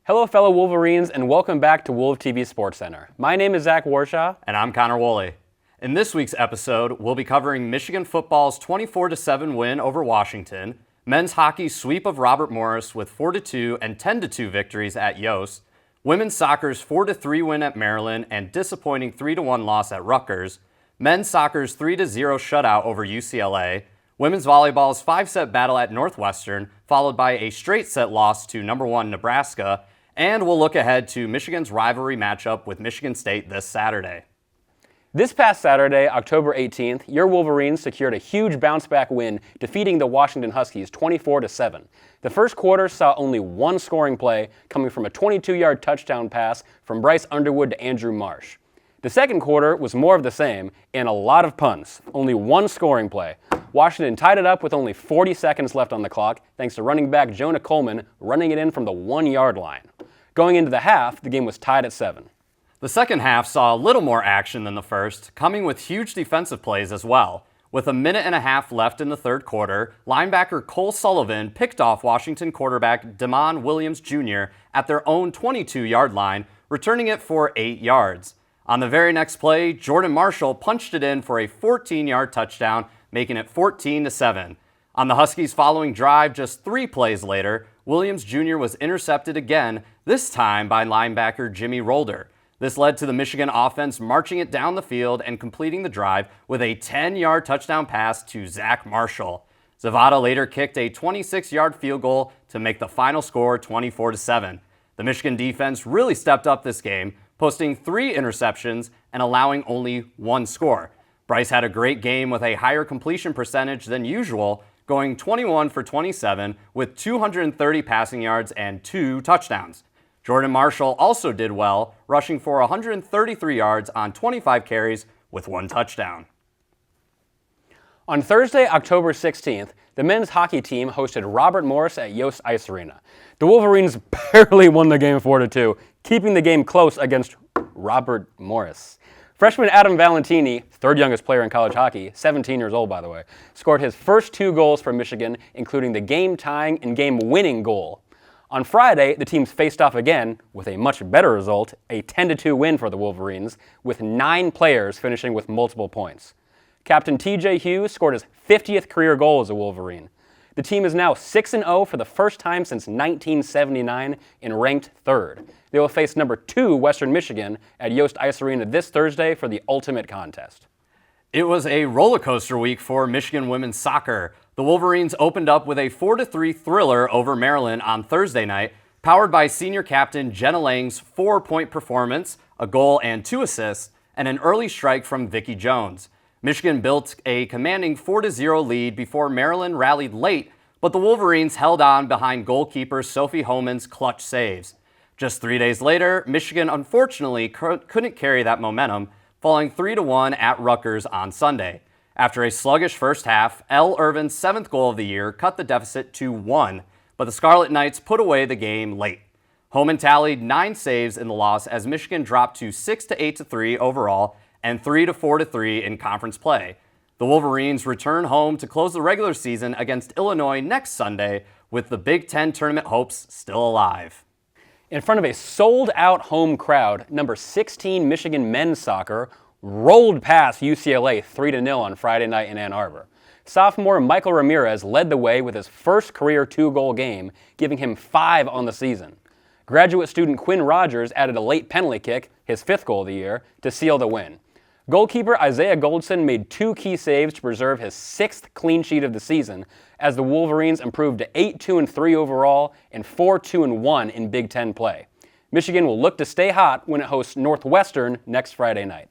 Hello, fellow Wolverines, and welcome back to Wolv TV SportsCenter. My name is Zach Warshaw. And I'm Connor Woolley. In this week's episode, we'll be covering Michigan football's 24-7 win over Washington, men's hockey's sweep of Robert Morris with 4-2 and 10-2 victories at Yost, women's soccer's 4-3 win at Maryland and disappointing 3-1 loss at Rutgers, men's soccer's 3-0 shutout over UCLA, women's volleyball's 5-set battle at Northwestern, followed by a straight-set loss to number 1 Nebraska, and we'll look ahead to Michigan's rivalry matchup with Michigan State this Saturday. This past Saturday, October 18th, your Wolverines secured a huge bounce-back win, defeating the Washington Huskies 24-7. The first quarter saw only one scoring play, coming from a 22-yard touchdown pass from Bryce Underwood to Andrew Marsh. The second quarter was more of the same, and a lot of punts. Only one scoring play. Washington tied it up with only 40 seconds left on the clock, thanks to running back Jonah Coleman running it in from the 1-yard line. Going into the half, the game was tied at 7. The second half saw a little more action than the first, coming with huge defensive plays as well. With a minute and a half left in the third quarter, linebacker Cole Sullivan picked off Washington quarterback Damon Williams Jr. at their own 22-yard line, returning it for 8 yards. On the very next play, Jordan Marshall punched it in for a 14-yard touchdown, making it 14-7. On the Huskies' following drive, just 3 plays later, Williams Jr. was intercepted again, this time by linebacker Jimmy Rolder. This led to the Michigan offense marching it down the field and completing the drive with a 10-yard touchdown pass to Zach Marshall. Zavada later kicked a 26-yard field goal to make the final score 24-7. The Michigan defense really stepped up this game, posting 3 interceptions and allowing only 1 score. Bryce had a great game with a higher completion percentage than usual, going 21 for 27 with 230 passing yards and 2 touchdowns. Jordan Marshall also did well, rushing for 133 yards on 25 carries with 1 touchdown. On Thursday, October 16th, the men's hockey team hosted Robert Morris at Yost Ice Arena. The Wolverines barely won the game 4-2, keeping the game close against Robert Morris. Freshman Adam Valentini, third youngest player in college hockey, 17 years old by the way, scored his first 2 goals for Michigan, including the game-tying and game-winning goal. On Friday, the teams faced off again with a much better result, a 10-2 win for the Wolverines, with 9 players finishing with multiple points. Captain TJ Hughes scored his 50th career goal as a Wolverine. The team is now 6-0 for the first time since 1979 and ranked 3rd. They will face number 2 Western Michigan at Yost Ice Arena this Thursday for the ultimate contest. It was a roller coaster week for Michigan women's soccer. The Wolverines opened up with a 4-3 thriller over Maryland on Thursday night, powered by senior captain Jenna Lang's 4-point performance, a goal and 2 assists, and an early strike from Vicki Jones. Michigan built a commanding 4-0 lead before Maryland rallied late, but the Wolverines held on behind goalkeeper Sophie Homan's clutch saves. Just 3 days later, Michigan unfortunately couldn't carry that momentum, falling 3-1 at Rutgers on Sunday. After a sluggish first half, Elle Irvin's 7th goal of the year cut the deficit to 1, but the Scarlet Knights put away the game late. Homan tallied 9 saves in the loss as Michigan dropped to 6-8-3 overall and 3-4-3 in conference play. The Wolverines return home to close the regular season against Illinois next Sunday, with the Big Ten tournament hopes still alive. In front of a sold-out home crowd, number 16 Michigan men's soccer rolled past UCLA 3-0 on Friday night in Ann Arbor. Sophomore Michael Ramirez led the way with his first career 2-goal game, giving him 5 on the season. Graduate student Quinn Rogers added a late penalty kick, his 5th goal of the year, to seal the win. Goalkeeper Isaiah Goldson made 2 key saves to preserve his 6th clean sheet of the season, as the Wolverines improved to 8-2-3 overall and 4-2-1 in Big Ten play. Michigan will look to stay hot when it hosts Northwestern next Friday night.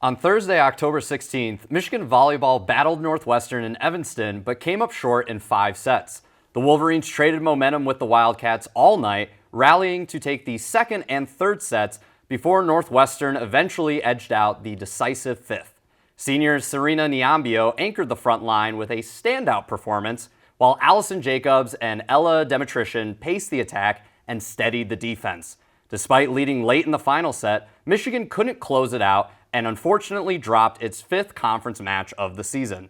On Thursday, October 16th, Michigan volleyball battled Northwestern in Evanston but came up short in 5 sets. The Wolverines traded momentum with the Wildcats all night, rallying to take the 2nd and 3rd sets before Northwestern eventually edged out the decisive 5th. Senior Serena Niambio anchored the front line with a standout performance, while Allison Jacobs and Ella Demetrician paced the attack and steadied the defense. Despite leading late in the final set, Michigan couldn't close it out and unfortunately dropped its 5th conference match of the season.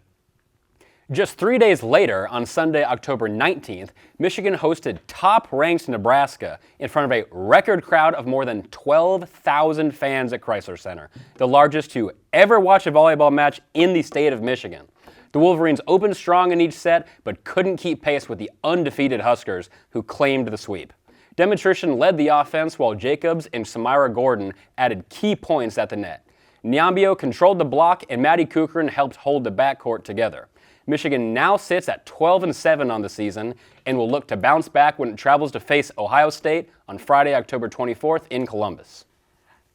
Just 3 days later, on Sunday, October 19th, Michigan hosted top-ranked Nebraska in front of a record crowd of more than 12,000 fans at Chrysler Center, the largest to ever watch a volleyball match in the state of Michigan. The Wolverines opened strong in each set, but couldn't keep pace with the undefeated Huskers, who claimed the sweep. Demonstration led the offense, while Jacobs and Samira Gordon added key points at the net. Nyambio controlled the block, and Maddie Kukrin helped hold the backcourt together. Michigan now sits at 12-7 on the season and will look to bounce back when it travels to face Ohio State on Friday, October 24th in Columbus.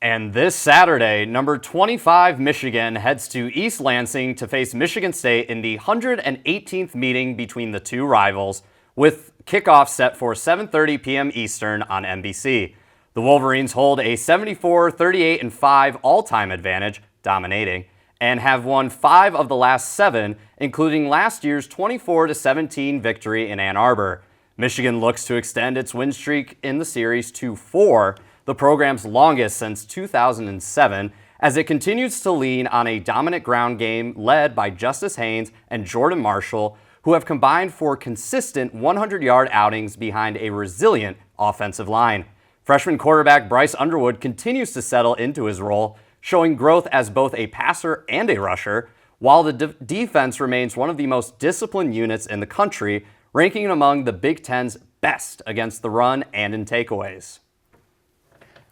And this Saturday, number 25 Michigan heads to East Lansing to face Michigan State in the 118th meeting between the two rivals, with kickoff set for 7:30 p.m. Eastern on NBC. The Wolverines hold a 74-38-5 all-time advantage, dominating, and have won 5 of the last 7, including last year's 24-17 victory in Ann Arbor. Michigan looks to extend its win streak in the series to 4, the program's longest since 2007, as it continues to lean on a dominant ground game led by Justice Haynes and Jordan Marshall, who have combined for consistent 100-yard outings behind a resilient offensive line. Freshman quarterback Bryce Underwood continues to settle into his role, showing growth as both a passer and a rusher, while the defense remains one of the most disciplined units in the country, ranking among the Big Ten's best against the run and in takeaways.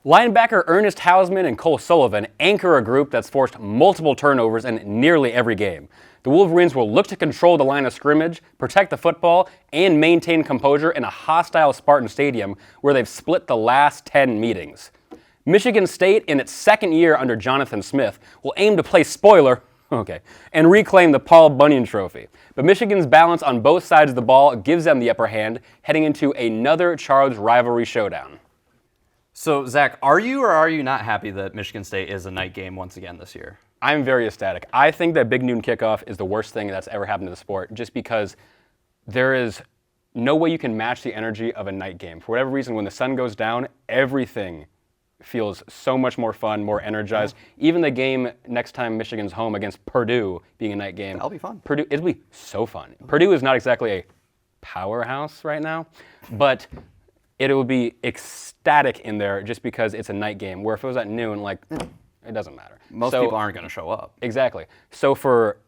Linebacker Ernest Hausman and Cole Sullivan anchor a group that's forced multiple turnovers in nearly every game. The Wolverines will look to control the line of scrimmage, protect the football, and maintain composure in a hostile Spartan Stadium where they've split the last 10 meetings. Michigan State, in its second year under Jonathan Smith, will aim to play spoiler, and reclaim the Paul Bunyan Trophy. But Michigan's balance on both sides of the ball gives them the upper hand, heading into another charged rivalry showdown. So, Zach, are you or are you not happy that Michigan State is a night game once again this year? I'm very ecstatic. I think that big noon kickoff is the worst thing that's ever happened to the sport, just because there is no way you can match the energy of a night game. For whatever reason, when the sun goes down, everything feels so much more fun, more energized. Even the game next time Michigan's home against Purdue being a night game. That'll be fun. Purdue, it'll be so fun. Purdue is not exactly a powerhouse right now, but it will be ecstatic in there just because it's a night game, where if it was at noon, it doesn't matter. Most people aren't going to show up. Exactly. So for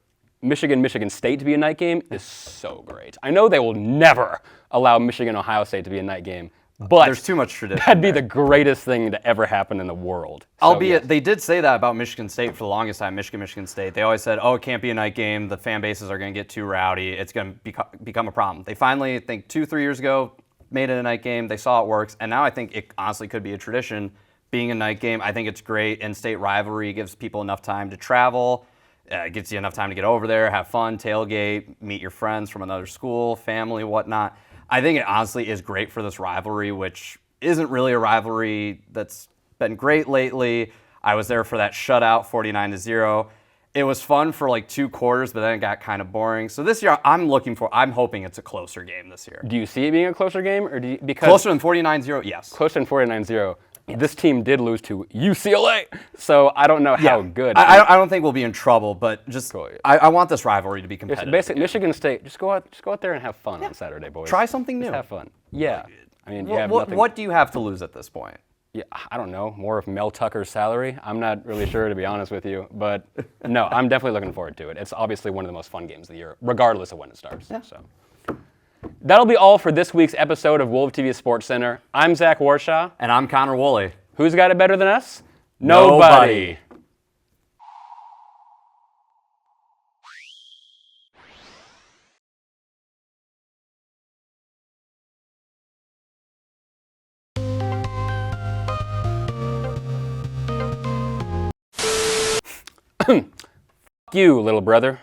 Michigan State to be a night game is so great. I know they will never allow Michigan-Ohio State to be a night game, but there's too much tradition. That'd be the greatest thing to ever happen in the world. Albeit, they did say that about Michigan State for the longest time, Michigan State. They always said, it can't be a night game. The fan bases are going to get too rowdy. It's going to become a problem. They finally, I think 2-3 years ago, made it a night game. They saw it works. And now I think it honestly could be a tradition being a night game. I think it's great. In-state rivalry gives people enough time to travel. It gives you enough time to get over there, have fun, tailgate, meet your friends from another school, family, whatnot. I think it honestly is great for this rivalry, which isn't really a rivalry that's been great lately. I was there for that shutout, 49-0. It was fun for 2 quarters, but then it got kind of boring. So this year, I'm hoping it's a closer game this year. Do you see it being a closer game, or because closer than 49-0? Yes. Closer than 49-0. Yes. This team did lose to UCLA, so I don't know how good. I don't think we'll be in trouble, but just I want this rivalry to be competitive. Basically, Michigan State, just go out there and have fun on Saturday, boys. Try something new. Just have fun. Yeah. I mean, what do you have to lose at this point? Yeah, I don't know. More of Mel Tucker's salary. I'm not really sure, to be honest with you. But no, I'm definitely looking forward to it. It's obviously one of the most fun games of the year, regardless of when it starts. Yeah. So that'll be all for this week's episode of Wolf TV Sports Center. I'm Zach Warshaw. And I'm Connor Woolley. Who's got it better than us? Nobody. F*** you, little brother.